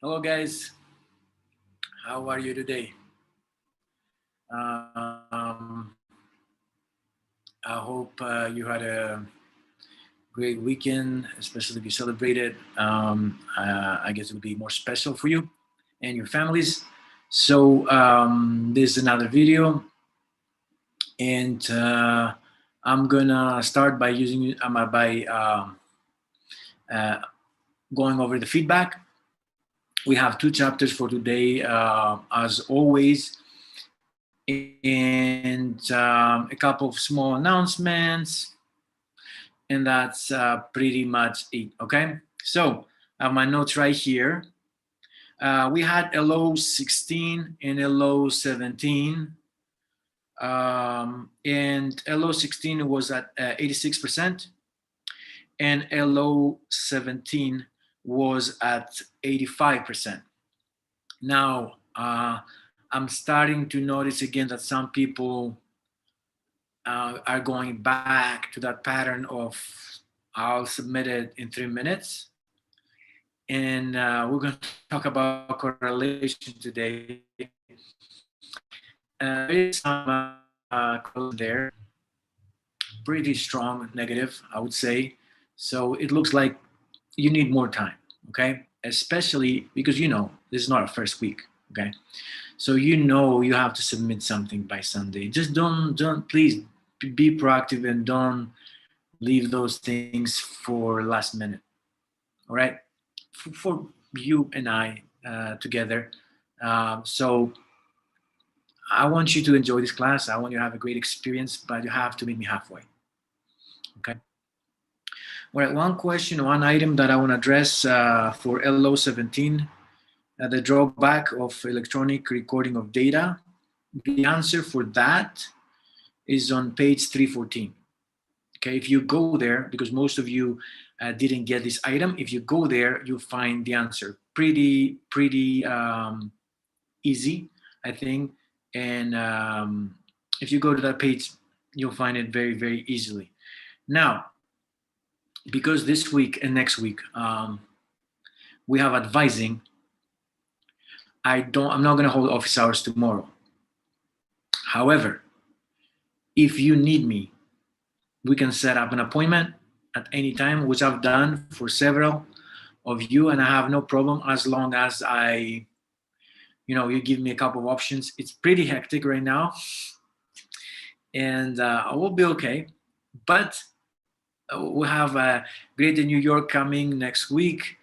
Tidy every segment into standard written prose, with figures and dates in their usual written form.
Hello, guys. How are you today? Um, I hope you had a great weekend, especially if you celebrated. I guess it would be more special for you and your families. So this is another video, and I'm gonna start by using by uh, going over the feedback. We have two chapters for today, as always, and a couple of small announcements, and that's pretty much it. Okay, so I have my notes right here. We had LO 16 and LO 17, and LO 16 was at 86%, and LO 17 was at 85%. Now, I'm starting to notice again that some people are going back to that pattern of I'll submit it in 3 minutes. And we're going to talk about correlation today. There is some correlation there, pretty strong negative, I would say. So it looks like you need more time, okay? Especially because this is not our first week, okay? So you have to submit something by Sunday. Just don't please be proactive and don't leave those things for last minute. All right, for you and I together. So I want you to enjoy this class. I want you to have a great experience, but you have to meet me halfway. Okay. All right. One question, one item that I want to address for LO 17, the drawback of electronic recording of data. The answer for that is on page 314. Okay, if you go there, because most of you didn't get this item, if you go there, you'll find the answer. Pretty easy, I think. And if you go to that page, you'll find it very easily. Now, because this week and next week we have advising, I'm not going to hold office hours tomorrow. However, if you need me, we can set up an appointment at any time, which I've done for several of you, and I have no problem as long as you give me a couple of options. It's pretty hectic right now, and I will be okay. But we have Greater New York coming next week,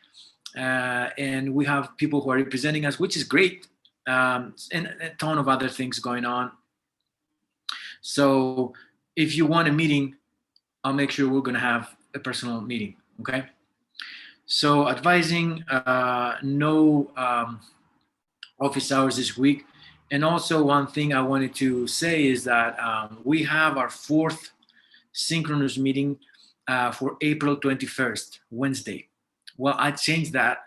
and we have people who are representing us, which is great, and a ton of other things going on. So if you want a meeting, I'll make sure we're going to have a personal meeting, okay? So advising, no office hours this week. And also one thing I wanted to say is that we have our fourth synchronous meeting for April 21st, Wednesday. Well, I changed that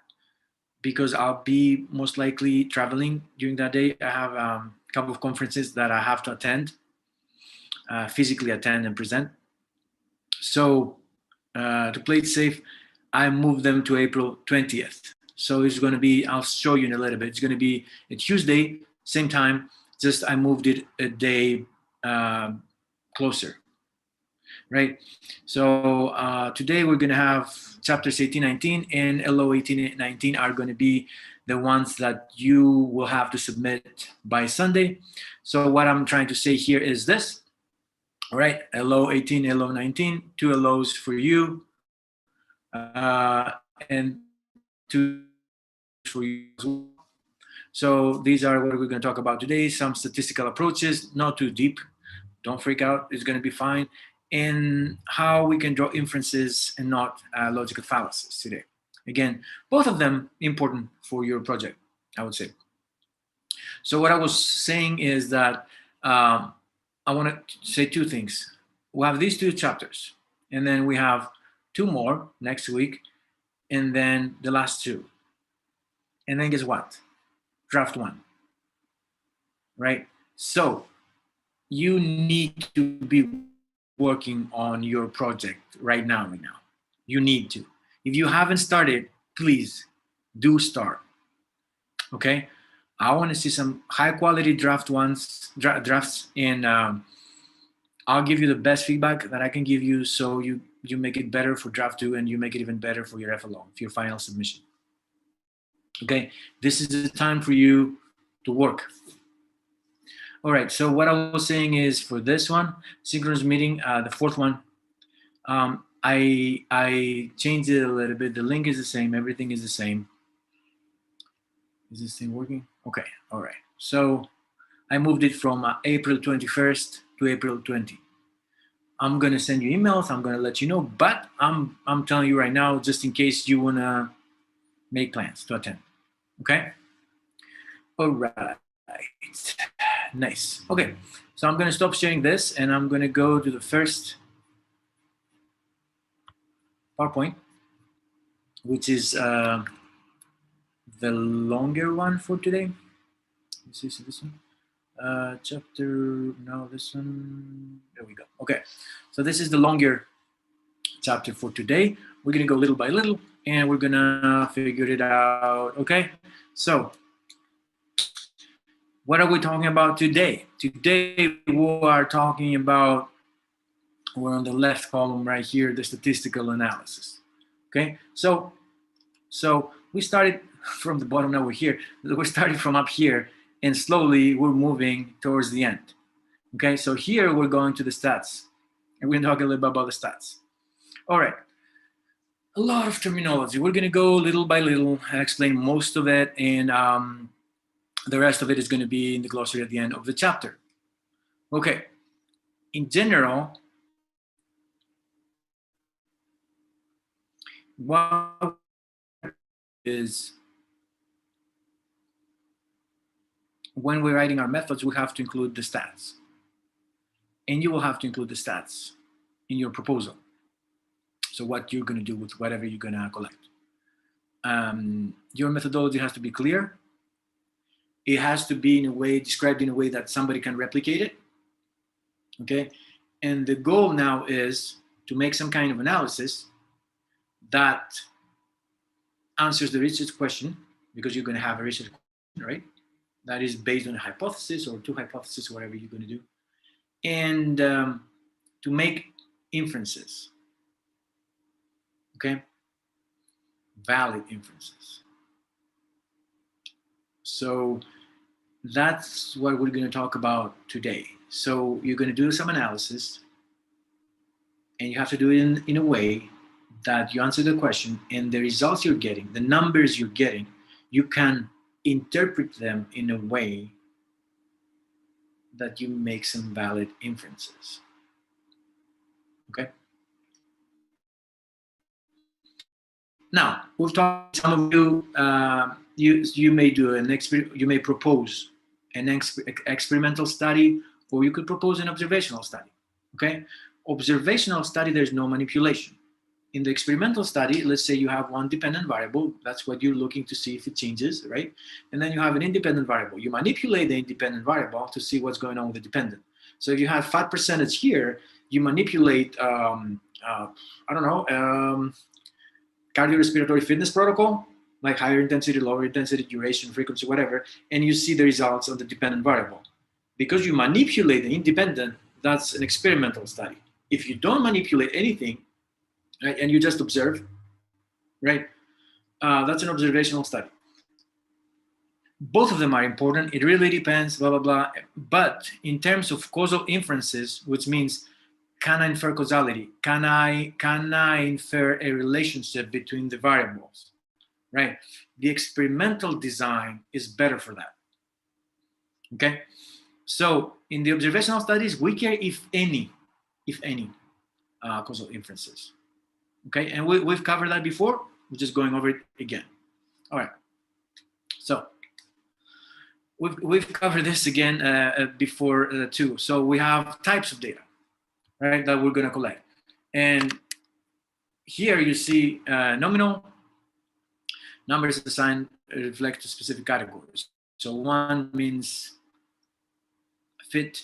because I'll be most likely traveling during that day. I have a couple of conferences that I have to attend, physically attend and present. So to play it safe, I moved them to April 20th. So it's going to be, I'll show you in a little bit. It's going to be a Tuesday, same time, just I moved it a day closer, right? So today we're going to have chapters 18, 19, and LO 18 and 19 are going to be the ones that you will have to submit by Sunday. So what I'm trying to say here is this. All right, LO 18, LO 19, two LOs for you, and two for you as well. So these are what we're going to talk about today. Some statistical approaches, not too deep. Don't freak out. It's going to be fine. And how we can draw inferences and not logical fallacies today. Again, both of them important for your project, I would say. So what I was saying is that I want to say two things. We have these two chapters, and then we have two more next week, and then the last two. And then guess what? Draft one, right? So you need to be working on your project right now. You need to. If you haven't started, please do start. Okay, I want to see some high quality drafts, and I'll give you the best feedback that I can give you, so you make it better for draft 2, and you make it even better for your FLO, for your final submission. Okay, this is the time for you to work. All right, so what I was saying is, for this one, synchronous meeting, the fourth one, I changed it a little bit. The link is the same, everything is the same. Is this thing working? Okay, all right. So I moved it from April 21st to April 20. I'm gonna send you emails, I'm gonna let you know, but I'm telling you right now, just in case you wanna make plans to attend. Okay? All right. Nice. Okay, so I'm gonna stop sharing this, and I'm gonna go to the first PowerPoint, which is the longer one for today. This is this one. Chapter, no, this one. There we go. Okay, so this is the longer chapter for today. We're gonna go little by little, and we're gonna figure it out. Okay, so what are we talking about today? Today we are talking about, we're on the left column right here, the statistical analysis. Okay, so we started from the bottom, now we're here. We're starting from up here, and slowly we're moving towards the end. Okay, so here we're going to the stats, and we're talking a little bit about the stats. All right, a lot of terminology. We're gonna go little by little and explain most of it, and the rest of it is gonna be in the glossary at the end of the chapter. Okay, in general, what is, when we're writing our methods, we have to include the stats. And you will have to include the stats in your proposal. So what you're going to do with whatever you're going to collect. Your methodology has to be clear. It has to be in a way, described in a way that somebody can replicate it. Okay. And the goal now is to make some kind of analysis that answers the research question, because you're going to have a research question, right? That is based on a hypothesis or two hypotheses, whatever you're going to do. And to make inferences. Okay? Valid inferences. So that's what we're going to talk about today. So you're going to do some analysis, and you have to do it in a way that you answer the question, and the results you're getting, the numbers you're getting, you can interpret them in a way that you make some valid inferences. Okay? Now, we've talked, some of you, you may do you may propose an experimental study, or you could propose an observational study. Okay? Observational study, there's no manipulation. In the experimental study, let's say you have one dependent variable, that's what you're looking to see if it changes, right? And then you have an independent variable. You manipulate the independent variable to see what's going on with the dependent. So if you have fat percentage here, you manipulate, I don't know, cardiorespiratory fitness protocol, like higher intensity, lower intensity, duration, frequency, whatever, and you see the results of the dependent variable. Because you manipulate the independent, that's an experimental study. If you don't manipulate anything, right, and you just observe, right, that's an observational study. Both of them are important. It really depends, blah, blah, blah. But in terms of causal inferences, which means, can I infer causality? Can I infer a relationship between the variables, right? The experimental design is better for that, okay? So in the observational studies, we care if any, causal inferences, okay? And we've covered that before. We're just going over it again. All right. So we've covered this again before too. So we have types of data, right, that we're going to collect. And here you see nominal numbers assigned reflect to specific categories. So one means fit,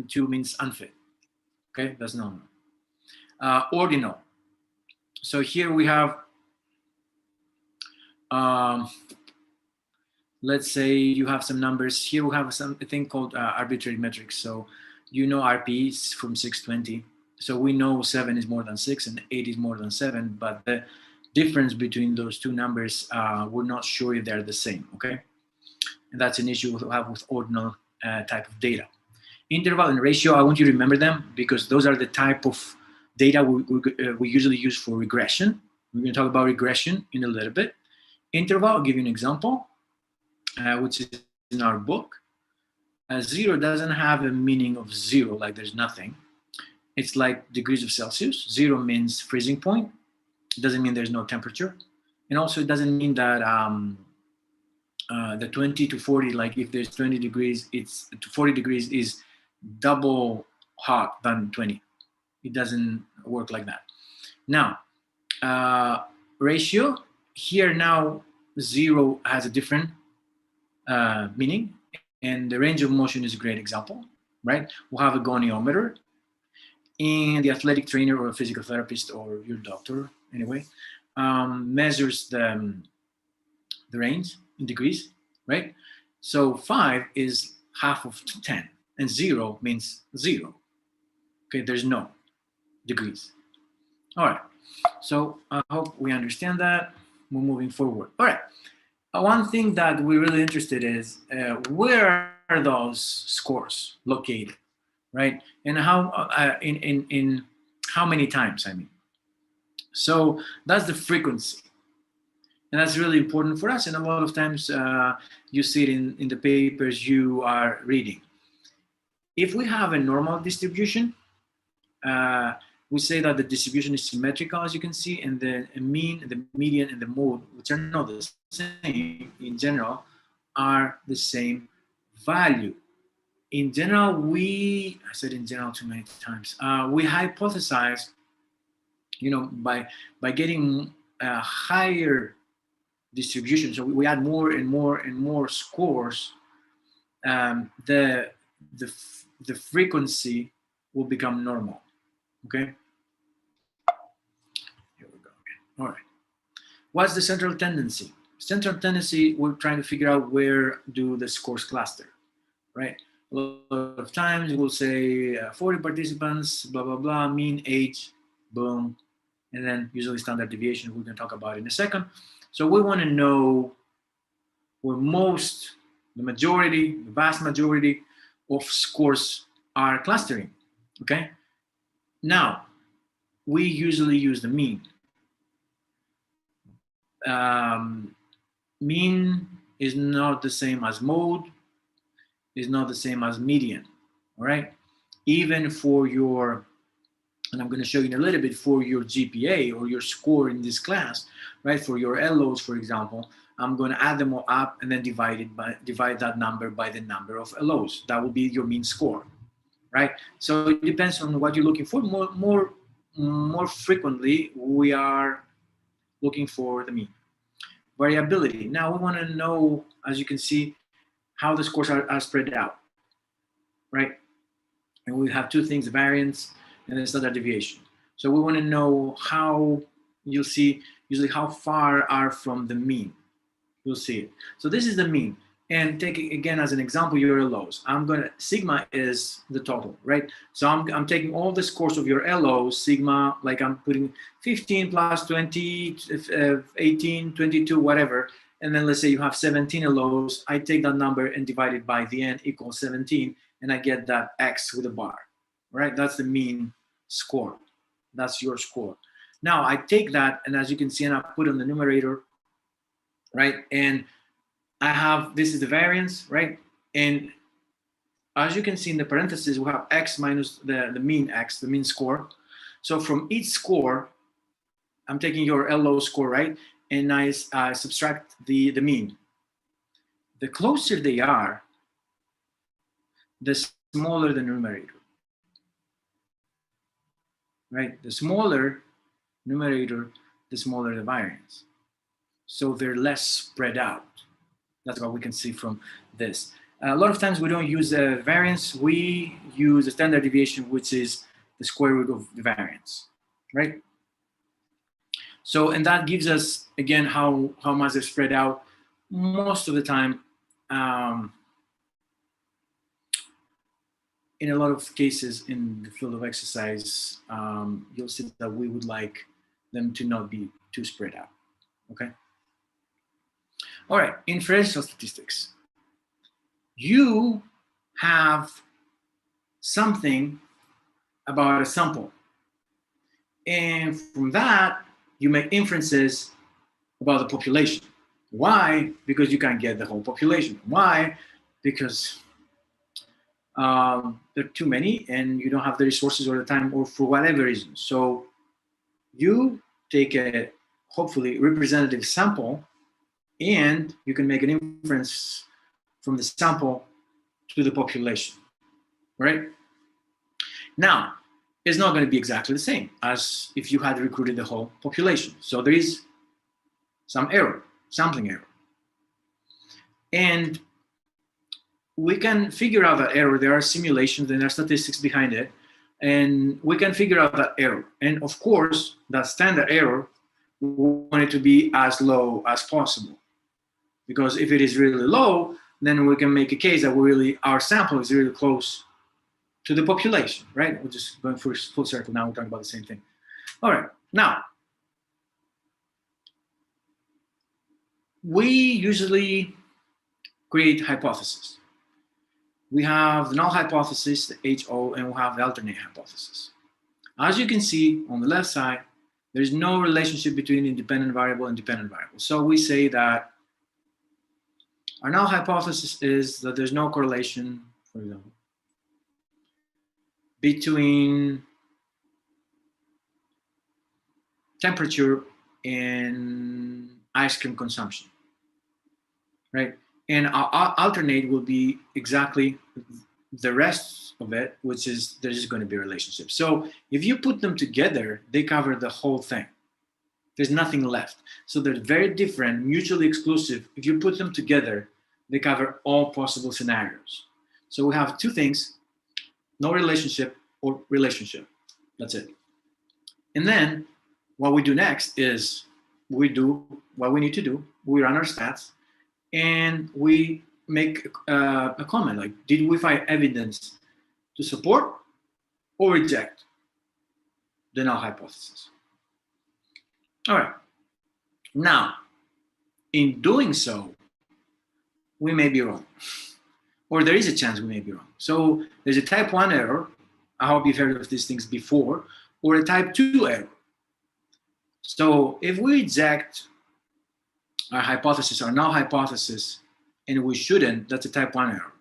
two means unfit. Okay, that's nominal. Ordinal. So here we have, let's say you have some numbers here. We have a thing called arbitrary metrics. So you know RP is from 620. So we know 7 is more than 6 and 8 is more than 7, but the difference between those two numbers, we're not sure if they're the same, okay? And that's an issue we have with ordinal type of data. Interval and ratio, I want you to remember them because those are the type of data we usually use for regression. We're going to talk about regression in a little bit. Interval, I'll give you an example, which is in our book. 0 doesn't have a meaning of 0, like there's nothing. It's like degrees of Celsius. 0 means freezing point. It doesn't mean there's no temperature. And also it doesn't mean that the 20 to 40, like if there's 20 degrees, it's 40 degrees is double hot than 20. It doesn't work like that. Now, ratio, here now 0 has a different meaning, and the range of motion is a great example, right? We'll have a goniometer, and the athletic trainer or a physical therapist or your doctor, anyway, measures the range in degrees, right? So 5 is half of 10, and 0 means 0. Okay, there's no degrees. All right, so I hope we understand that. We're moving forward. All right, one thing that we're really interested in is where are those scores located, right? And how in how many times, I mean. So that's the frequency. And that's really important for us. And a lot of times you see it in the papers you are reading. If we have a normal distribution, we say that the distribution is symmetrical, as you can see, and the mean, the median, and the mode, which are not the same in general, are the same value. In general, I said in general too many times, we hypothesize, by getting a higher distribution, so we add more and more and more scores, the frequency will become normal. Okay. Here we go. All right. What's the central tendency? Central tendency, we're trying to figure out where do the scores cluster, right? A lot of times we'll say 40 participants, blah, blah, blah, mean age, boom. And then usually standard deviation, we're going to talk about in a second. So we want to know where the vast majority of scores are clustering, okay? Now, we usually use the mean. Mean is not the same as mode, is not the same as median, all right? Even for your, and I'm going to show you in a little bit, for your GPA or your score in this class, right? For your LOs, for example, I'm going to add them all up and then divide that number by the number of LOs. That will be your mean score, right? So it depends on what you're looking for. More frequently, we are looking for the mean. Variability. Now we want to know, as you can see, how the scores are spread out, right? And we have two things, the variance and the standard deviation. So we want to know how, you'll see usually how far are from the mean. You'll see it. So this is the mean. And take it again as an example, your LOs. Sigma is the total, right? So I'm taking all the scores of your LOs, sigma, like I'm putting 15 plus 20, 18, 22, whatever. And then let's say you have 17 LOs. I take that number and divide it by the n equals 17, and I get that X with a bar, right? That's the mean score. That's your score. Now I take that, and as you can see, and I put on the numerator, right? And I have, this is the variance, right? And as you can see in the parentheses, we have X minus the mean X, the mean score. So from each score, I'm taking your LO score, right? And I subtract the mean. The closer they are, the smaller the numerator, right? The smaller numerator, the smaller the variance. So they're less spread out. That's what we can see from this. A lot of times we don't use a variance, we use a standard deviation, which is the square root of the variance, right? So, and that gives us, again, how much they're spread out. Most of the time, um, in a lot of cases in the field of exercise, you'll see that we would like them to not be too spread out, okay? All right, inferential statistics. You have something about a sample, and from that, you make inferences about the population. Why? Because you can't get the whole population. Why? Because there are too many and you don't have the resources or the time or for whatever reason. So you take a hopefully representative sample and you can make an inference from the sample to the population, right? Now, it's not going to be exactly the same as if you had recruited the whole population. So there is some error, sampling error. And we can figure out that error. There are simulations and there are statistics behind it. And we can figure out that error. And of course, that standard error, we want it to be as low as possible. Because if it is really low, then we can make a case that our sample is really close to the population, right? We're just going for full circle now. We're talking about the same thing. All right, now, we usually create hypotheses. We have the null hypothesis, the HO, and we have the alternate hypothesis. As you can see on the left side, there's no relationship between independent variable and dependent variable. So we say that our null hypothesis is that there's no correlation, for example, between temperature and ice cream consumption, right? And our alternate will be exactly the rest of it, which is there's just going to be a relationship. So if you put them together, they cover the whole thing. There's nothing left. So they're very different, mutually exclusive. If you put them together, they cover all possible scenarios. So we have two things, no relationship or relationship. That's it. And then what we do next is we do what we need to do. We run our stats and we make a comment like, did we find evidence to support or reject the null hypothesis? All right. Now, in doing so, we may be wrong, or there is a chance we may be wrong. So there's a type 1 error. I hope you've heard of these things before, or a type 2 error. So if we reject our hypothesis, our null hypothesis, and we shouldn't, that's a type 1 error.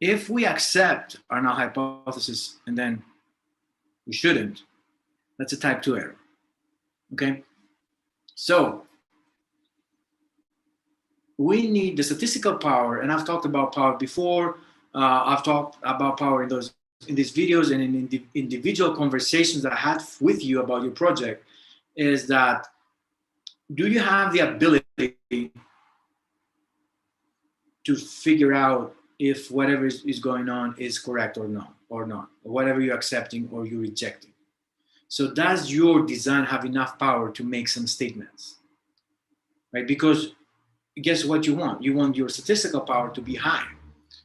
If we accept our null hypothesis and then we shouldn't, that's a type 2 error, okay? So we need the statistical power, and I've talked about power before. I've talked about power in these videos and in the individual conversations that I had with you about your project, is that do you have the ability to figure out if whatever is going on is correct or not, or whatever you're accepting or you're rejecting? So does your design have enough power to make some statements, right? Because guess what you want? You want your statistical power to be high.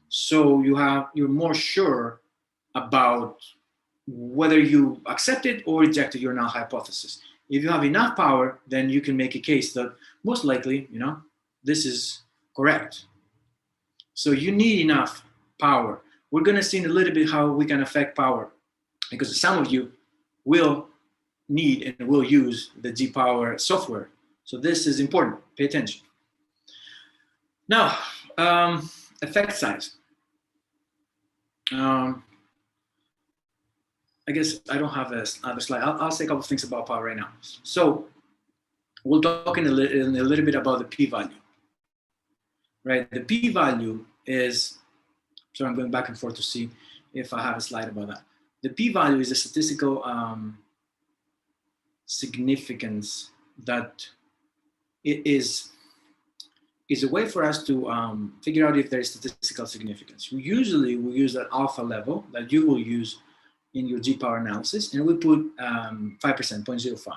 So you're more sure about whether you accepted or rejected your null hypothesis. If you have enough power, then you can make a case that most likely, this is correct. So you need enough power. We're going to see in a little bit how we can affect power, because some of you will need and will use the G-Power software. So this is important. Pay attention. Now, effect size. I guess I don't have another slide. I'll say a couple of things about power right now. So we'll talk in a little bit about the p-value, right? The p-value is, so I'm going back and forth to see if I have a slide about that. The p-value is a statistical significance that it is a way for us to figure out if there is statistical significance. We usually use an alpha level that you will use in your G-Power analysis, and we put 5%, 0.05.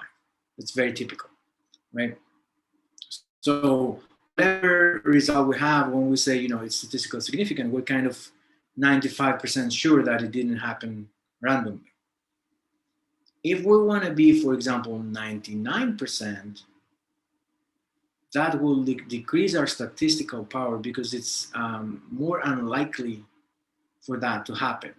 It's very typical, right? So whatever result we have when we say, you know, it's statistically significant, we're kind of 95% sure that it didn't happen randomly. If we want to be, for example, 99%, that will decrease our statistical power because it's more unlikely for that to happen.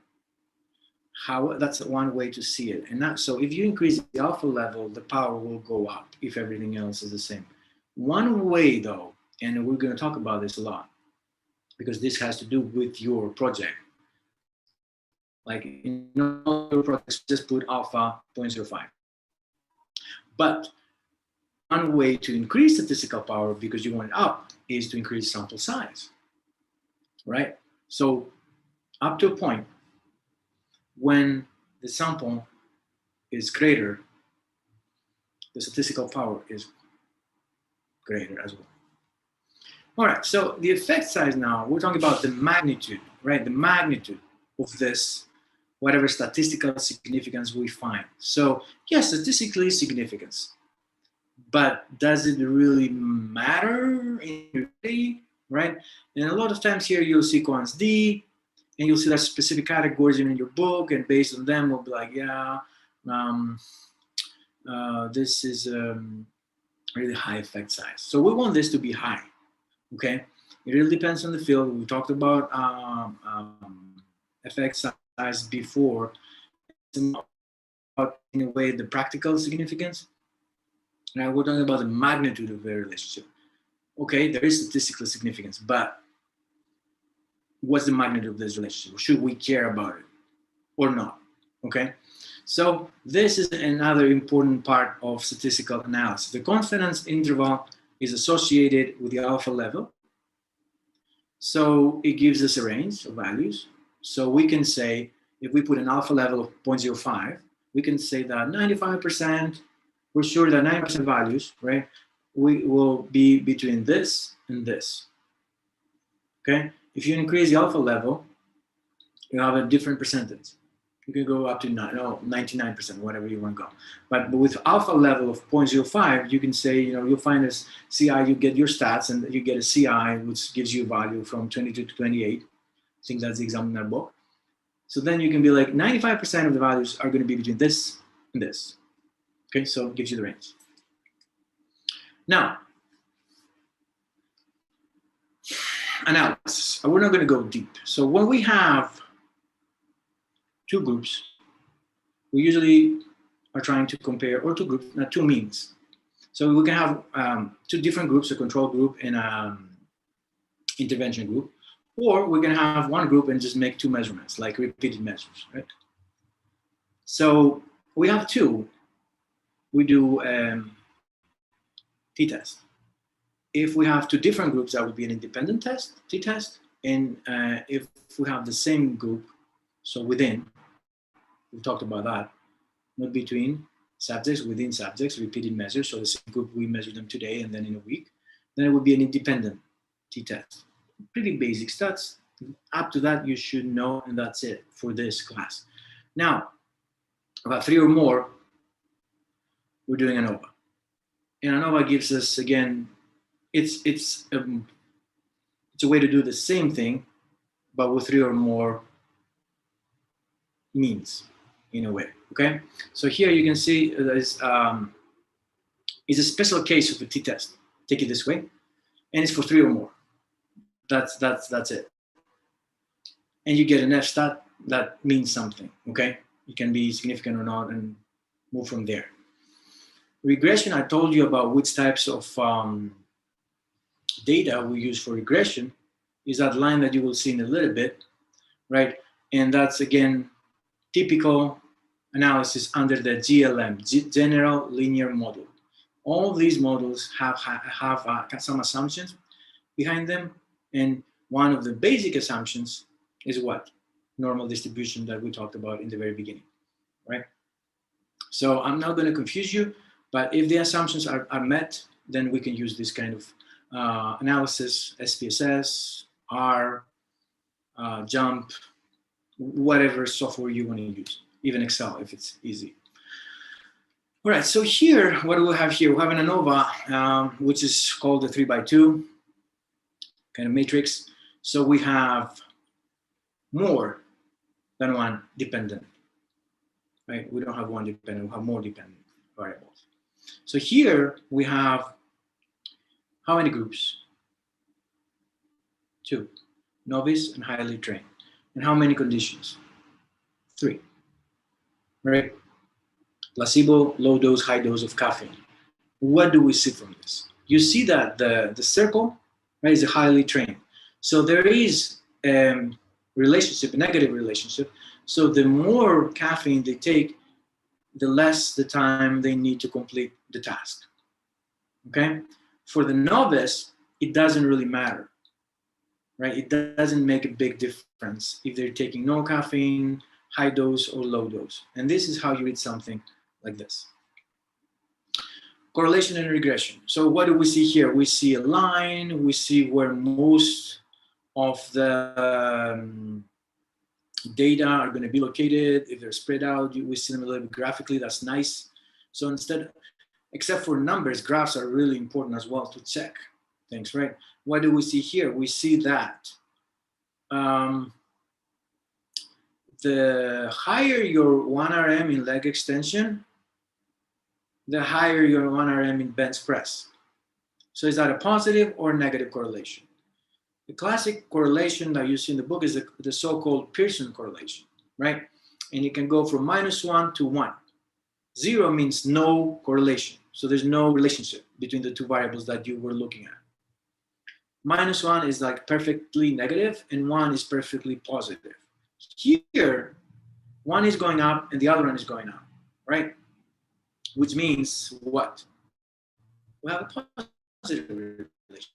That's one way to see it. And so if you increase the alpha level, the power will go up if everything else is the same. One way though, and we're going to talk about this a lot, because this has to do with your project. Like in all your projects, just put alpha 0.05. But one way to increase statistical power, because you want it up, is to increase sample size, right? So up to a point, when the sample is greater, the statistical power is greater as well. All right, so the effect size now, we're talking about the magnitude, right? The magnitude of this, whatever statistical significance we find. So yes, statistically significance, but does it really matter in reality, right? And a lot of times here you'll see sequence D, and you'll see that specific categories in your book, and based on them, we'll be like, yeah, this is really high effect size. So we want this to be high, okay? It really depends on the field. We talked about effect size before. It's about, in a way, the practical significance. Now we're talking about the magnitude of the relationship. Okay, there is statistical significance, but what's the magnitude of this relationship? Should we care about it or not? Okay, so this is another important part of statistical analysis. The confidence interval is associated with the alpha level. So it gives us a range of values. So we can say, if we put an alpha level of 0.05, we can say that 95%, we're sure that 90% values, right, we will be between this and this. Okay, if you increase the alpha level, you have a different percentage. You can go up to 99%, whatever you want to go. But with alpha level of 0.05, you can say, you know, you'll find this CI, you get your stats, and you get a CI, which gives you value from 22 to 28. I think that's the example in that book. So then you can be like, 95% of the values are going to be between this and this. Okay, so it gives you the range. Now, analysis. We're not going to go deep. So when we have two groups, we usually are trying to compare, or two groups, not two means. So we can have two different groups, a control group and an intervention group, or we can have one group and just make two measurements, like repeated measures, right? So we have two. We do t-test. If we have two different groups, that would be an independent test, t-test. And if we have the same group, so within, we talked about that, not between subjects, within subjects, repeated measures. So the same group, we measure them today and then in a week. Then it would be an independent t-test. Pretty basic stats. Up to that, you should know, and that's it for this class. Now, about three or more, we're doing ANOVA. And ANOVA gives us, again, it's a way to do the same thing, but with three or more means, in a way, okay? So here you can see there's is a special case of a t-test. Take it this way, and it's for three or more. That's it. And you get an F-stat that means something, okay? It can be significant or not, and move from there. Regression, I told you about which types of data we use for regression, is that line that you will see in a little bit, right? And that's, again, typical analysis under the GLM, General Linear Model. All these models have some assumptions behind them, and one of the basic assumptions is what? Normal distribution that we talked about in the very beginning, right? So I'm not going to confuse you, but if the assumptions are met, then we can use this kind of analysis, SPSS, R, JUMP, whatever software you want to use, even Excel if it's easy. All right, so here, what do we have here? We have an ANOVA, which is called the 3x2. kind of matrix. So we have more than one dependent, right? We don't have one dependent, we have more dependent variables. So here we have how many groups? 2, novice and highly trained. And how many conditions? 3, right? Placebo, low dose, high dose of caffeine. What do we see from this? You see that the circle, right, is a highly trained. So there is a relationship, a negative relationship. So the more caffeine they take, the less the time they need to complete the task. Okay? For the novice, it doesn't really matter, right? It doesn't make a big difference if they're taking no caffeine, high dose, or low dose. And this is how you read something like this. Correlation and regression. So what do we see here? We see a line. We see where most of the data are going to be located. If they're spread out, we see them a little bit graphically. That's nice. So instead, except for numbers, graphs are really important as well to check things, right? What do we see here? We see that the higher your 1RM in leg extension, the higher your 1RM in bench press. So is that a positive or negative correlation? The classic correlation that you see in the book is the so-called Pearson correlation, right? And it can go from -1 to 1. 0 means no correlation. So there's no relationship between the two variables that you were looking at. -1 is like perfectly negative and 1 is perfectly positive. Here, 1 is going up and the other one is going up, right? Which means what? We have a positive relation.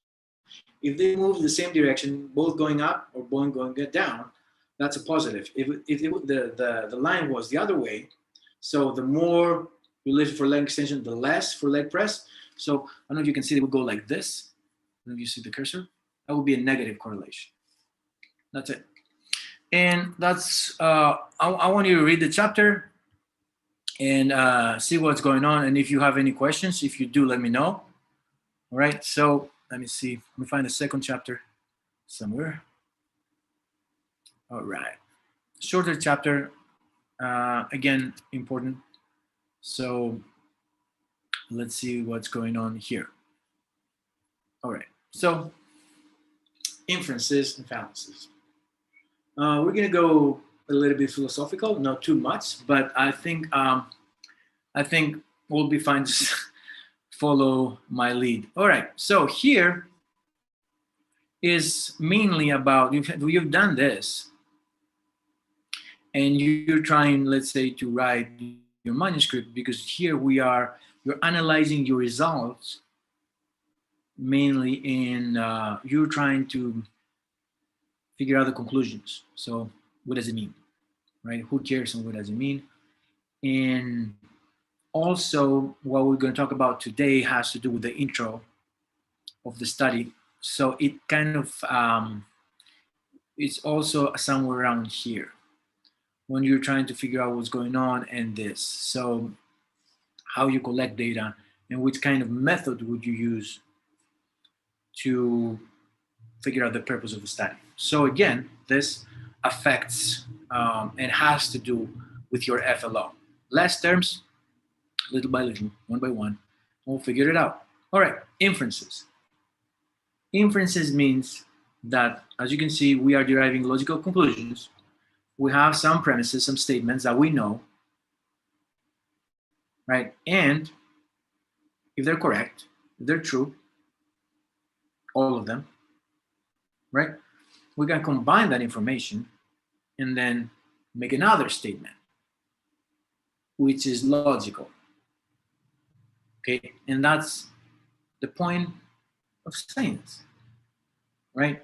If they move the same direction, both going up or both going down, that's a positive. If the line was the other way, so the more you lift for leg extension, the less for leg press. So I don't know if you can see it would go like this. I don't know if you see the cursor. That would be a negative correlation. That's it. And that's, I want you to read the chapter and see what's going on. And if you have any questions, if you do, let me know. All right, so let me see. Let me find the second chapter somewhere. All right, shorter chapter, again, important. So let's see what's going on here. All right, so inferences and fallacies. We're gonna go a little bit philosophical, not too much, but I think we'll be fine. Just follow my lead. All right, so here is mainly about, you've done this and you're trying, let's say, to write your manuscript, because here you're analyzing your results mainly in, you're trying to figure out the conclusions. So what does it mean, right? Who cares and what does it mean? And also what we're going to talk about today has to do with the intro of the study. So it kind of, it's also somewhere around here when you're trying to figure out what's going on and this. So how you collect data and which kind of method would you use to figure out the purpose of the study. So again, this affects and has to do with your FLO. Less terms, little by little, one by one, we'll figure it out. All right, inferences. Inferences means that, as you can see, we are deriving logical conclusions. We have some premises, some statements that we know, right? And if they're correct, if they're true, all of them, right? We can combine that information and then make another statement, which is logical, okay? And that's the point of science, right?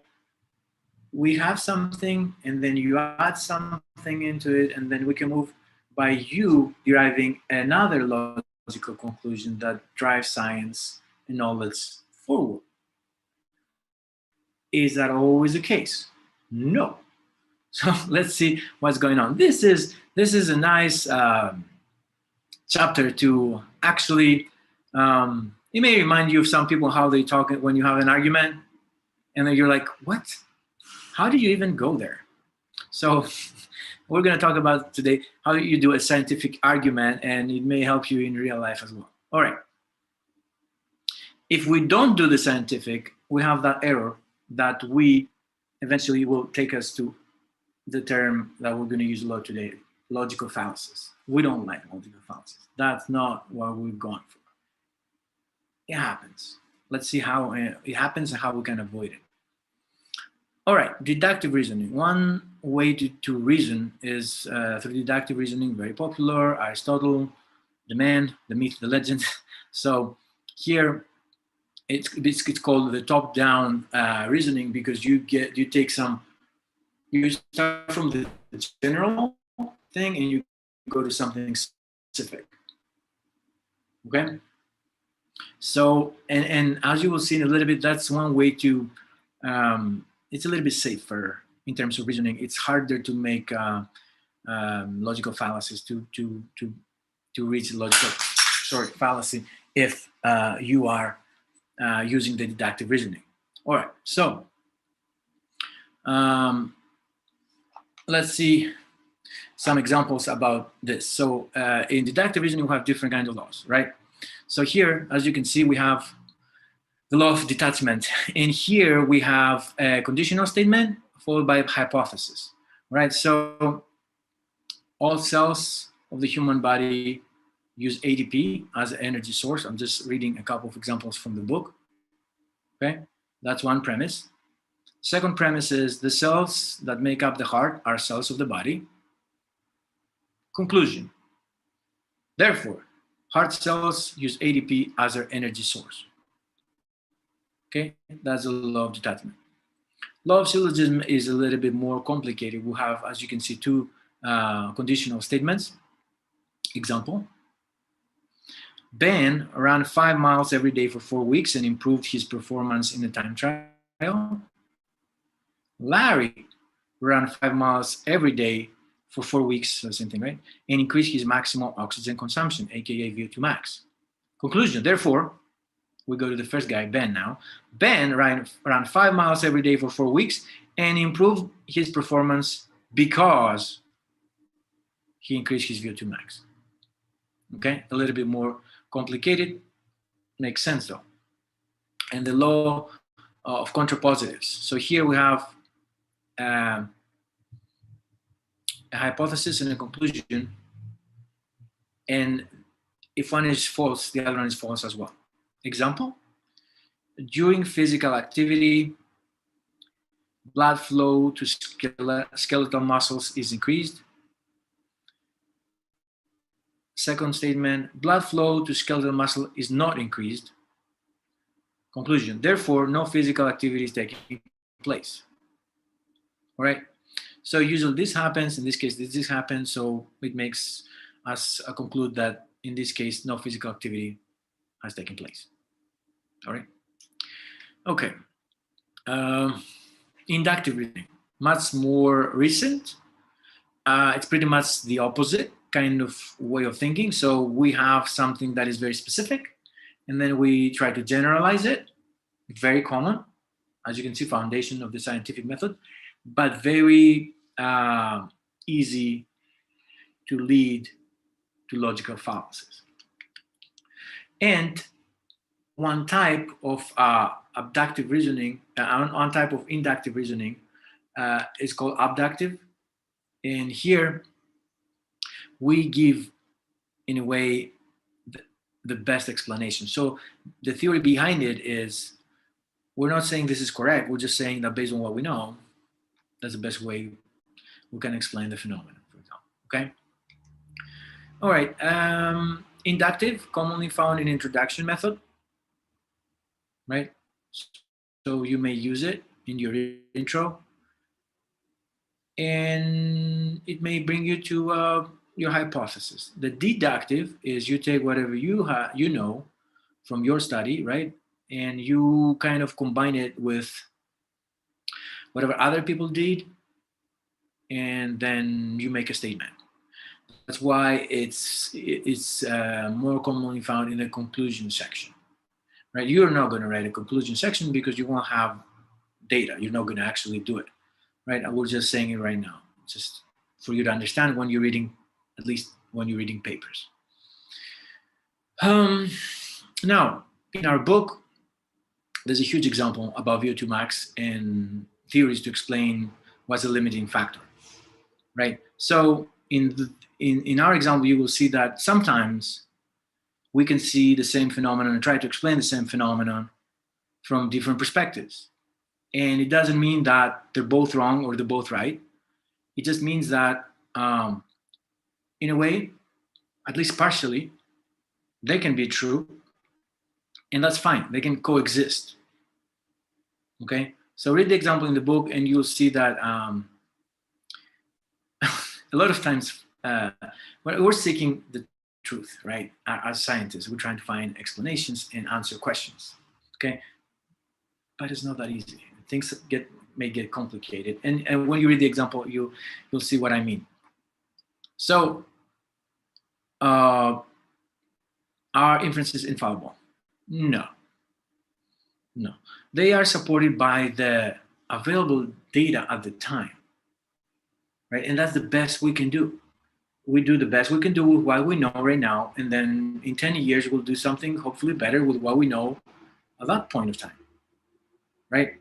We have something and then you add something into it and then we can move by you deriving another logical conclusion that drives science and knowledge forward. Is that always the case? No. So let's see what's going on. This is a nice chapter to actually, it may remind you of some people how they talk when you have an argument. And then you're like, what? How do you even go there? So we're going to talk about today how you do a scientific argument, and it may help you in real life as well. All right. If we don't do the scientific, we have that error that we eventually will take us to the term that we're going to use a lot today, logical fallacies. We don't like logical fallacies. That's not what we've gone for. It happens. Let's see how it happens and how we can avoid it. All right, deductive reasoning. One way to reason is through deductive reasoning, very popular. Aristotle, the man, the myth, the legend. So here, it's called the top-down reasoning, because you start from the general thing and you go to something specific. Okay. So and as you will see in a little bit, that's one way to. It's a little bit safer in terms of reasoning. It's harder to make logical fallacies to reach logical fallacy if you are using the deductive reasoning. All right, so let's see some examples about this. So in deductive reasoning, we have different kinds of laws, right? So here, as you can see, we have the law of detachment. And here we have a conditional statement followed by a hypothesis, right? So all cells of the human body use ATP as an energy source. I'm just reading a couple of examples from the book, okay? That's one premise. Second premise is the cells that make up the heart are cells of the body. Conclusion. Therefore, heart cells use ATP as their energy source. Okay, that's the law of detachment. Law of syllogism is a little bit more complicated. We have, as you can see, two conditional statements. Example. Ben ran 5 miles every day for 4 weeks and improved his performance in a time trial. Larry ran 5 miles every day for 4 weeks, so same thing, right? And increased his maximal oxygen consumption, aka VO2 max. Conclusion, therefore, we go to the first guy, Ben now. Ben ran 5 miles every day for 4 weeks and improved his performance because he increased his VO2 max. Okay, a little bit more complicated, makes sense though. And the law of contrapositives. So here we have a hypothesis and a conclusion, and if one is false, the other one is false as well. Example, during physical activity, blood flow to skeletal muscles is increased. Second statement, blood flow to skeletal muscle is not increased. Conclusion, therefore, no physical activity is taking place. All right, so usually this happens, in this case, this happens, so it makes us conclude that in this case, no physical activity has taken place. All right. Okay. Inductive reasoning, much more recent. It's pretty much the opposite kind of way of thinking. So we have something that is very specific, and then we try to generalize it. Very common, as you can see, foundation of the scientific method, but very easy to lead to logical fallacies. And one type of abductive reasoning, one type of inductive reasoning is called abductive. And here we give, in a way, the best explanation. So the theory behind it is, we're not saying this is correct. We're just saying that based on what we know, that's the best way we can explain the phenomenon, for example, okay? All right, inductive, commonly found in introduction method, right? So you may use it in your intro, and it may bring you to your hypothesis. The deductive is you take whatever you know from your study, right? And you kind of combine it with whatever other people did, and then you make a statement. That's why it's more commonly found in the conclusion section, right? You're not going to write a conclusion section because you won't have data. You're not going to actually do it, right? I was just saying it right now, just for you to understand when you're reading, at least when you're reading papers. Now, in our book, there's a huge example about VO2 max and theories to explain what's the limiting factor, right? So in our example, you will see that sometimes we can see the same phenomenon and try to explain the same phenomenon from different perspectives. And it doesn't mean that they're both wrong or they're both right. It just means that, in a way, at least partially, they can be true, and that's fine. They can coexist. Okay? So read the example in the book, and you'll see that a lot of times we're seeking the truth, right? As scientists, we're trying to find explanations and answer questions. Okay? But it's not that easy. Things may get complicated. And when you read the example, you'll see what I mean. So, are inferences infallible? No. No. They are supported by the available data at the time, right? And that's the best we can do. We do the best we can do with what we know right now, and then in 10 years, we'll do something hopefully better with what we know at that point of time, right?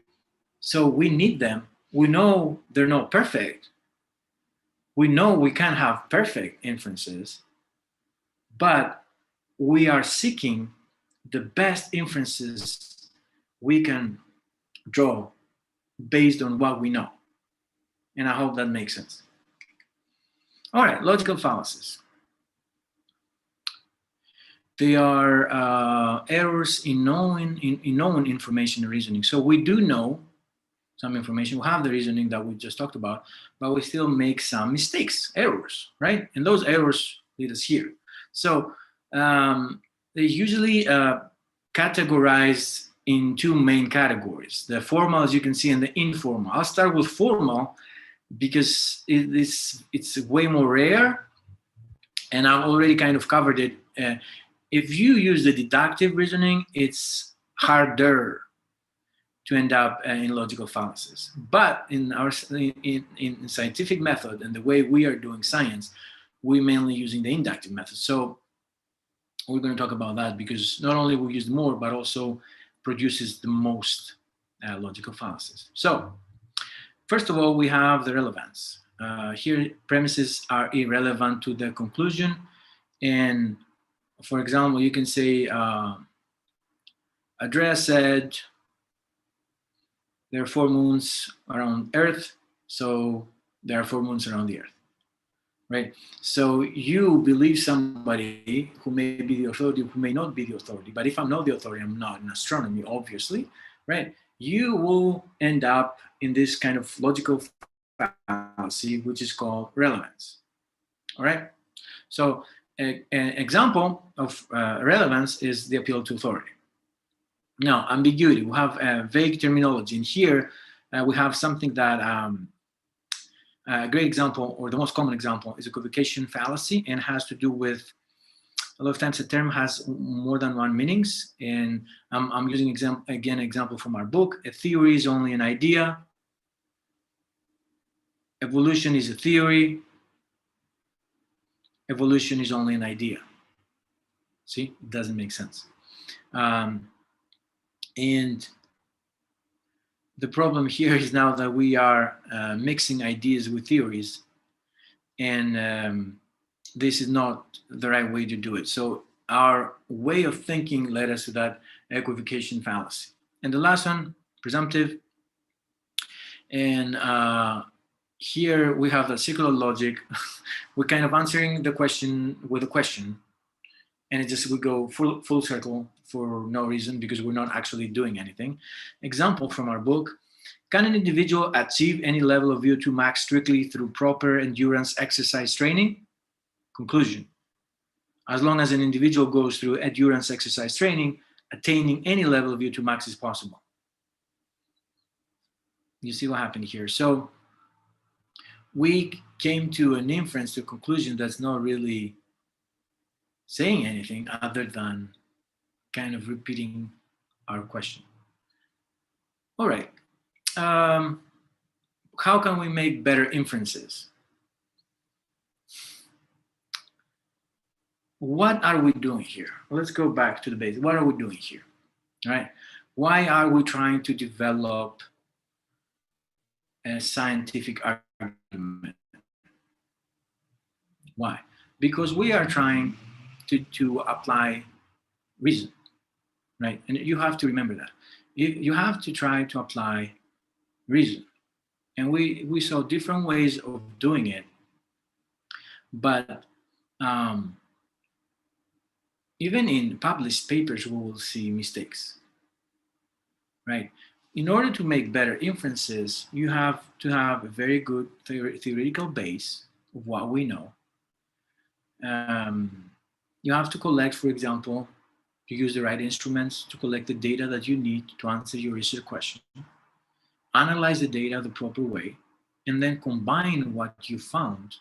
So we need them. We know they're not perfect. We know we can't have perfect inferences, but we are seeking the best inferences we can draw based on what we know. And I hope that makes sense. All right, logical fallacies. They are errors in known information and reasoning. So we do know some information, we have the reasoning that we just talked about, but we still make some mistakes, errors, right? And those errors lead us here. So they usually categorized in two main categories, the formal, as you can see, and the informal. I'll start with formal because it's way more rare, and I've already kind of covered it. If you use the deductive reasoning, it's harder to end up in logical fallacies. But in our in scientific method and the way we are doing science, we're mainly using the inductive method. So we're going to talk about that because not only we use more, but also produces the most logical fallacies. So first of all, we have the relevance. Here, premises are irrelevant to the conclusion. And for example, you can say, Andrea said, there are 4 moons around Earth, so there are 4 moons around the Earth, right? So you believe somebody who may be the authority, who may not be the authority, but if I'm not the authority, I'm not in astronomy, obviously, right? You will end up in this kind of logical fallacy, which is called relevance, all right? So an example of relevance is the appeal to authority. Now, ambiguity, we have a vague terminology. And here we have something that a great example, or the most common example, is equivocation fallacy, and has to do with, a lot of times a term has more than one meanings. And I'm using example from our book. A theory is only an idea. Evolution is a theory. Evolution is only an idea. See, it doesn't make sense. And the problem here is now that we are mixing ideas with theories, and this is not the right way to do it. So our way of thinking led us to that equivocation fallacy. And the last one, presumptive. And here we have the circular logic. We're kind of answering the question with a question, and it just we go full circle for no reason because we're not actually doing anything. Example from our book: can an individual achieve any level of VO2 max strictly through proper endurance exercise training? Conclusion: as long as an individual goes through endurance exercise training, attaining any level of VO2 max is possible. You see what happened here. So we came to an inference, to a conclusion that's not really saying anything other than kind of repeating our question. All right. how can we make better inferences? What are we doing here? Let's go back to the basics. What are we doing here? All right. Why are we trying to develop a scientific argument? Why? Because we are trying to apply reason, right? And you have to remember that. You have to try to apply reason. And we saw different ways of doing it, but even in published papers, we will see mistakes, right? In order to make better inferences, you have to have a very good theoretical base of what we know. You have to collect, for example, to use the right instruments to collect the data that you need to answer your research question, analyze the data the proper way, and then combine what you found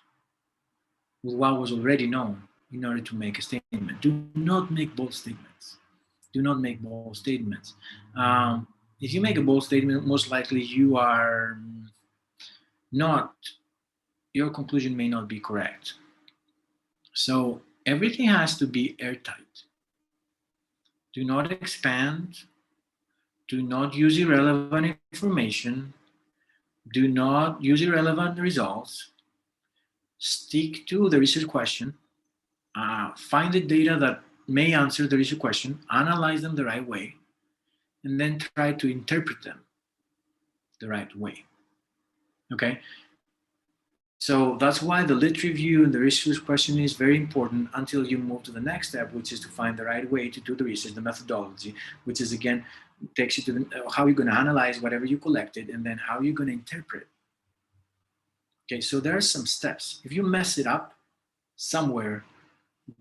with what was already known in order to make a statement. Do not make bold statements. Do not make bold statements. If you make a bold statement, most likely you are not, your conclusion may not be correct. So everything has to be airtight. Do not expand. Do not use irrelevant information. Do not use irrelevant results. Stick to the research question. Find the data that may answer the research question, analyze them the right way, and then try to interpret them the right way. Okay? So that's why the lit review and the research question is very important until you move to the next step, which is to find the right way to do the research, the methodology, which is again, takes you to how you're going to analyze whatever you collected and then how you're going to interpret. Okay, so there are some steps. If you mess it up somewhere,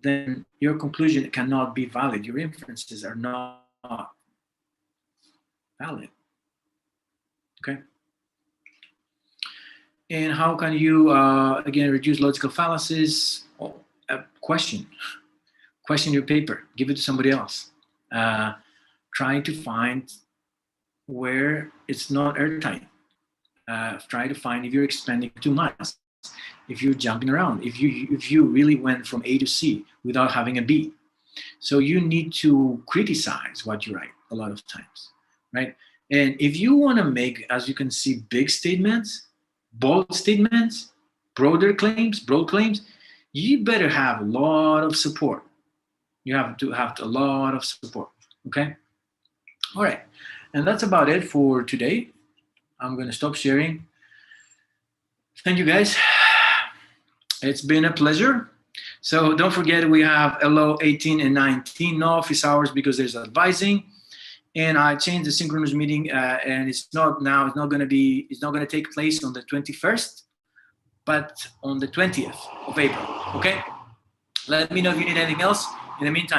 then your conclusion cannot be valid. Your inferences are not valid. Okay. And how can you, again, reduce logical fallacies? Oh, question your paper, give it to somebody else. Try to find where it's not airtight. Try to find if you're expanding too much, if you're jumping around, if you really went from A to C without having a B. So you need to criticize what you write a lot of times, right? And if you want to make, as you can see, big statements, bold statements, broad claims, you better have a lot of support. You have to have a lot of support, okay? All right, and that's about it for today. I'm going to stop sharing. Thank you, guys. It's been a pleasure. So don't forget, we have LO 18 and 19, no office hours because there's advising. And I changed the synchronous meeting, and it's not going to take place on the 21st, but on the 20th of April. Okay. Let me know if you need anything else. In the meantime,